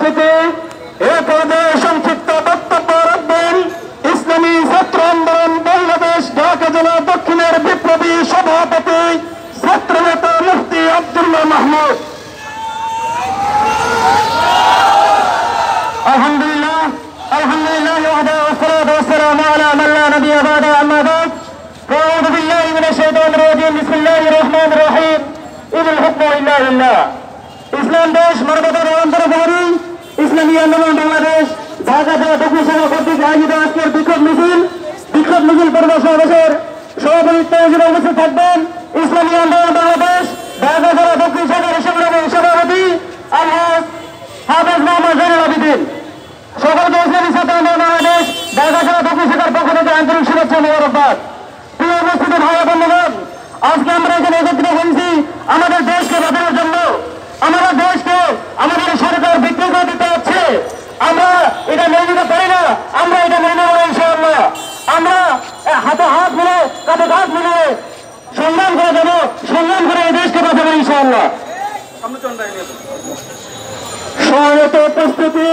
থেকে এ পর্যায়ে সংক্ষিপ্ত বক্তব্য রাখবেন ইসলামী ছাত্র আন্দোলন বাংলাদেশ ঢাকা জেলা দক্ষিণের বিপ্লবী সভাপতি ছাত্রনেতা মুফতি আব্দুল্লাহ মাহমুদ। আলহামদুলিল্লাহ আলহামদুলিল্লাহ ওয়াহদাহু ওয়াসসালাতু ওয়াসসালামু আলা মান লা নাবিয়্যা বা'দা আম্মা বা'দ। আউযু বিল্লাহি মিনাশ শাইতানির রাজীম। বিসমিল্লাহির রহমানির রহিম। ইনিল হুকমু ইল্লা লিল্লাহ। ইসলাম দেশ মানবতার অন্তর্ভুক্ত ইসলামী আন্দোলন বাংলাদেশ ঢাকা জেলা দক্ষিণ শাখা কর্তৃক আয়োজিত আজকের বিক্ষোভ মিছিল পরিবেশের সভাপতিত্ব হিসেবে উপস্থিত থাকবেন ইসলামী আন্দোলন বাংলাদেশ ঢাকা জেলা দক্ষিণ শাখার সংগ্রামী সভাপতি আলহাজ হাফেজ মোহাম্মদ জয়নুল আবেদিন। সকলকে ইসলামী ছাত্র আন্দোলন বাংলাদেশ ঢাকা জেলা দক্ষিণ শাখার পক্ষ থেকে আন্তরিক শুভেচ্ছা মোবারকবাদ। প্রিয় উপস্থিত ভাই বন্ধুগণ, আজকে আমরা এখানে একত্রিত হয়েছি আমাদের দেশকে বাঁচানোর জন্য। আমাদের দেশকে আমাদের সরকার বিক্রি করে দিতে হচ্ছে, আমরা এটা মেনে নিতে পারি না, আমরা এটা মেনে নেব ইনশাআল্লাহ। আমরা হাতে হাত মিলে কাঁধে কাঁধ মিলে সংগ্রাম করে যাবো, সংগ্রাম করে এই দেশকে বাঁচাবো ইনশাআল্লাহ। সমবেত উপস্থিতি